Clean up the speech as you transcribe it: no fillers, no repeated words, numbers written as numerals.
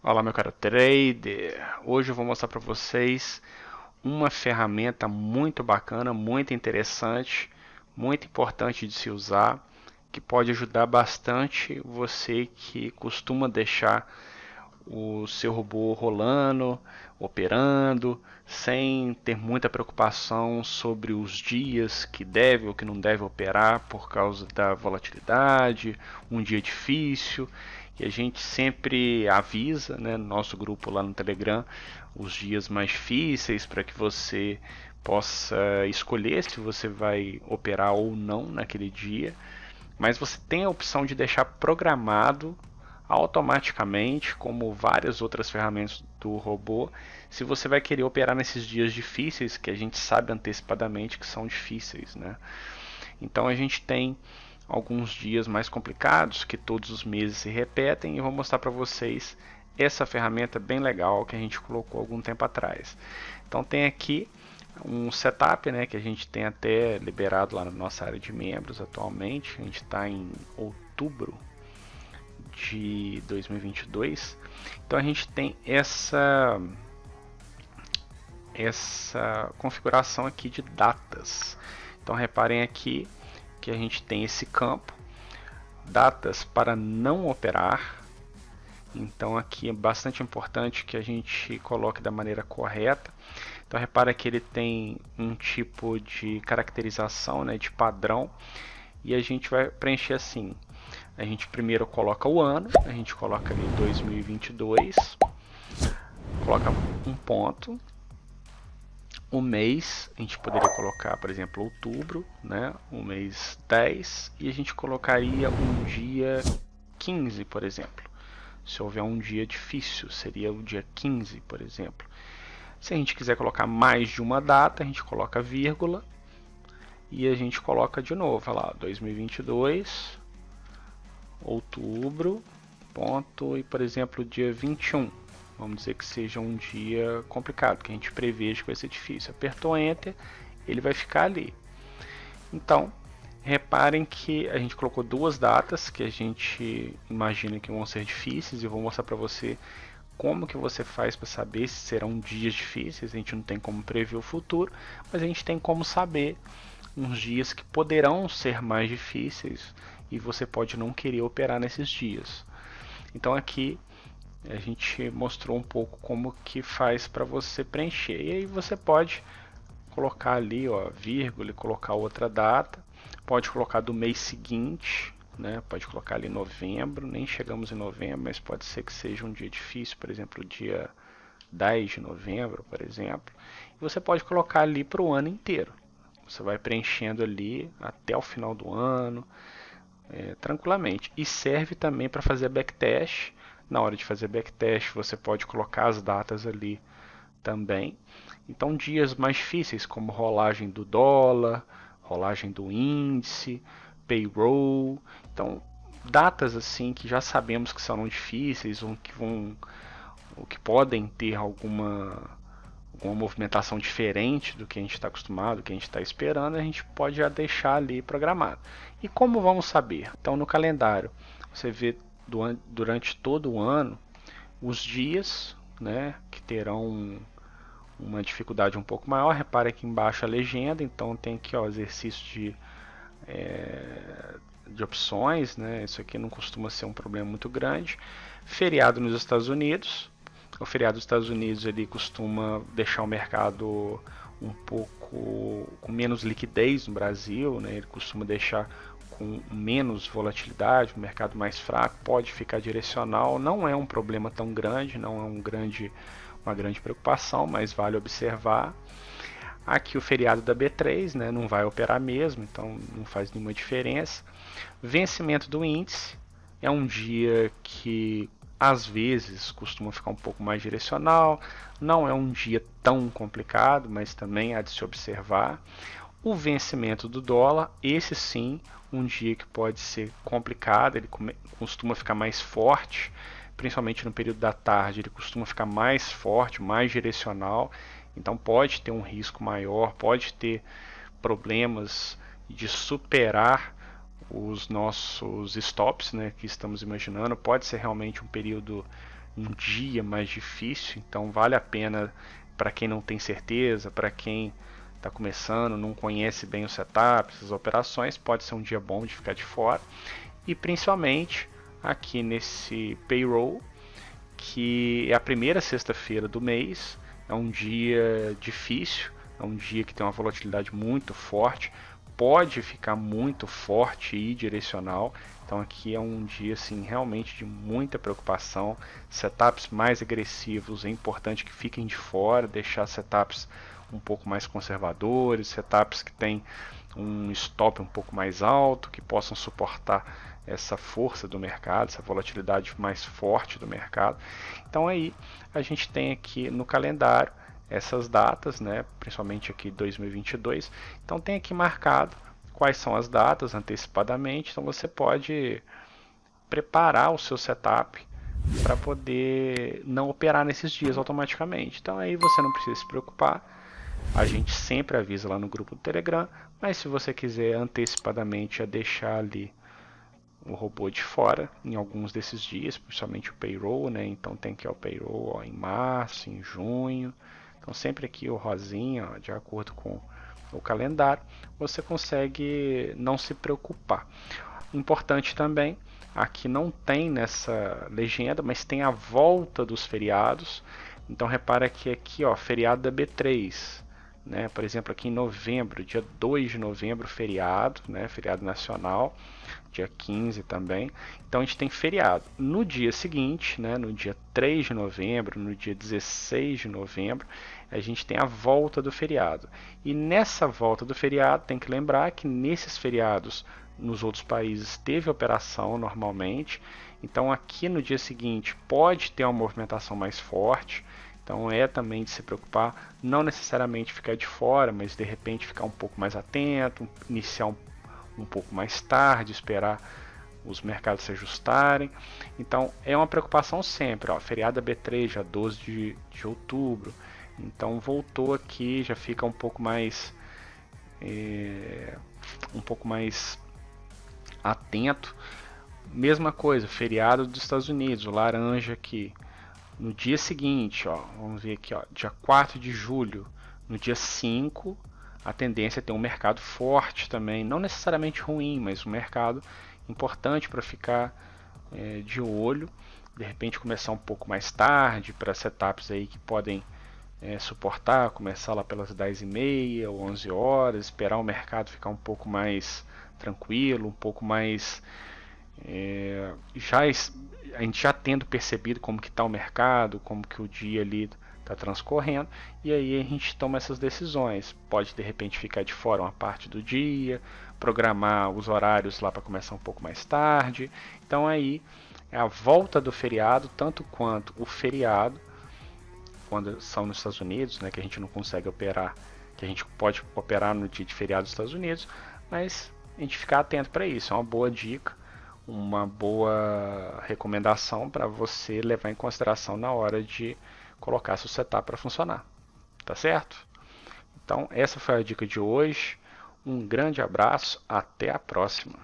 Olá, meu caro trader. Hoje eu vou mostrar para vocês uma ferramenta muito bacana, muito interessante, muito importante de se usar, que pode ajudar bastante você que costuma deixar o seu robô rolando, operando, sem ter muita preocupação sobre os dias que deve ou que não deve operar por causa da volatilidade, um dia difícil. E a gente sempre avisa, né, no nosso grupo lá no Telegram, os dias mais difíceis para que você possa escolher se você vai operar ou não naquele dia. Mas você tem a opção de deixar programado automaticamente, como várias outras ferramentas do robô, se você vai querer operar nesses dias difíceis que a gente sabe antecipadamente que são difíceis, né? Então a gente tem alguns dias mais complicados que todos os meses se repetem e eu vou mostrar para vocês essa ferramenta bem legal que a gente colocou algum tempo atrás. Então tem aqui um setup, né, que a gente tem até liberado lá na nossa área de membros atualmente. A gente está em outubro de 2022. Então a gente tem essa configuração aqui de datas. Então reparem aqui que a gente tem esse campo, datas para não operar. Então aqui é bastante importante que a gente coloque da maneira correta. Então repara que ele tem um tipo de caracterização, né, de padrão, e a gente vai preencher assim. A gente primeiro coloca o ano, a gente coloca ali 2022, coloca um ponto. O mês, a gente poderia colocar, por exemplo, outubro, né? O mês 10, e a gente colocaria um dia 15, por exemplo. Se houver um dia difícil, seria o dia 15, por exemplo. Se a gente quiser colocar mais de uma data, a gente coloca vírgula e a gente coloca de novo, olha lá, 2022, outubro, ponto, e por exemplo, dia 21. Vamos dizer que seja um dia complicado, que a gente preveja que vai ser difícil. Apertou Enter, ele vai ficar ali. Então, reparem que a gente colocou duas datas que a gente imagina que vão ser difíceis, e eu vou mostrar para você como que você faz para saber se serão dias difíceis. A gente não tem como prever o futuro, mas a gente tem como saber uns dias que poderão ser mais difíceis e você pode não querer operar nesses dias. Então aqui a gente mostrou um pouco como que faz para você preencher. E aí você pode colocar ali, ó, vírgula, e colocar outra data. Pode colocar do mês seguinte, né? Pode colocar ali novembro, nem chegamos em novembro, mas pode ser que seja um dia difícil, por exemplo, dia 10 de novembro, por exemplo. E você pode colocar ali para o ano inteiro. Você vai preenchendo ali até o final do ano, tranquilamente. E serve também para fazer backtest. Na hora de fazer backtest, você pode colocar as datas ali também. Então, dias mais difíceis, como rolagem do dólar, rolagem do índice, payroll. Então, datas assim que já sabemos que serão difíceis, ou que podem ter alguma movimentação diferente do que a gente está acostumado, do que a gente está esperando, a gente pode já deixar ali programado. E como vamos saber? Então, no calendário, você vê durante todo o ano os dias, né, que terão uma dificuldade um pouco maior. Repare aqui embaixo a legenda, então tem aqui, ó, exercício de opções, né? Isso aqui não costuma ser um problema muito grande. Feriado nos Estados Unidos. O feriado dos Estados Unidos ele costuma deixar o mercado um pouco com menos liquidez no Brasil, né? Ele costuma deixar com menos volatilidade, o mercado mais fraco, pode ficar direcional, não é um problema tão grande, não é uma grande preocupação, mas vale observar. Aqui o feriado da B3, né, não vai operar mesmo, então não faz nenhuma diferença. Vencimento do índice é um dia que às vezes costuma ficar um pouco mais direcional, não é um dia tão complicado, mas também há de se observar. O vencimento do dólar, esse sim, um dia que pode ser complicado, ele costuma ficar mais forte, principalmente no período da tarde, ele costuma ficar mais forte, mais direcional, então pode ter um risco maior, pode ter problemas de superar os nossos stops, né, que estamos imaginando. Pode ser realmente um período um dia mais difícil, então vale a pena para quem não tem certeza, para quem está começando, não conhece bem o setup, as operações, pode ser um dia bom de ficar de fora. E principalmente aqui nesse payroll, que é a primeira sexta-feira do mês, é um dia difícil, é um dia que tem uma volatilidade muito forte, pode ficar muito forte e direcional. Então aqui é um dia assim realmente de muita preocupação. Setups mais agressivos é importante que fiquem de fora, deixar setups um pouco mais conservadores, setups que têm um stop um pouco mais alto, que possam suportar essa força do mercado, essa volatilidade mais forte do mercado. Então aí a gente tem aqui no calendário essas datas, né, principalmente aqui 2022. Então tem aqui marcado quais são as datas antecipadamente. Então você pode preparar o seu setup para poder não operar nesses dias automaticamente. Então aí você não precisa se preocupar. A gente sempre avisa lá no grupo do Telegram, mas se você quiser antecipadamente deixar ali o robô de fora em alguns desses dias, principalmente o payroll, né? Então tem aqui o payroll em março, em junho. Então sempre aqui o rosinha, de acordo com o calendário, você consegue não se preocupar. Importante também, aqui não tem nessa legenda, mas tem a volta dos feriados. Então repara que aqui, ó, feriado da B3, né? Por exemplo, aqui em novembro, dia 2 de novembro, feriado, né? Feriado nacional, dia 15 também. Então a gente tem feriado. No dia seguinte, né? No dia 3 de novembro, no dia 16 de novembro, a gente tem a volta do feriado. E nessa volta do feriado, tem que lembrar que nesses feriados, nos outros países, teve operação normalmente. Então aqui no dia seguinte pode ter uma movimentação mais forte. Então é também de se preocupar, não necessariamente ficar de fora, mas de repente ficar um pouco mais atento, iniciar um pouco mais tarde, esperar os mercados se ajustarem. Então é uma preocupação sempre, ó, feriado B3, já 12 de outubro. Então voltou aqui, já fica um pouco mais atento. Mesma coisa, feriado dos Estados Unidos, o laranja aqui. No dia seguinte, ó, vamos ver aqui, ó, dia 4 de julho, no dia 5, a tendência é ter um mercado forte também, não necessariamente ruim, mas um mercado importante para ficar de olho. De repente começar um pouco mais tarde para setups aí que podem suportar, começar lá pelas 10h30 ou 11 horas, esperar o mercado ficar um pouco mais tranquilo, um pouco mais a gente já tendo percebido como que está o mercado, como que o dia ali está transcorrendo, e aí a gente toma essas decisões. Pode de repente ficar de fora uma parte do dia, programar os horários lá para começar um pouco mais tarde. Então aí é a volta do feriado, tanto quanto o feriado, quando são nos Estados Unidos, né, que a gente não consegue operar, que a gente pode operar no dia de feriado dos Estados Unidos, mas a gente ficar atento para isso, é uma boa dica, uma boa recomendação para você levar em consideração na hora de colocar seu setup para funcionar, tá certo? Então essa foi a dica de hoje, um grande abraço, até a próxima!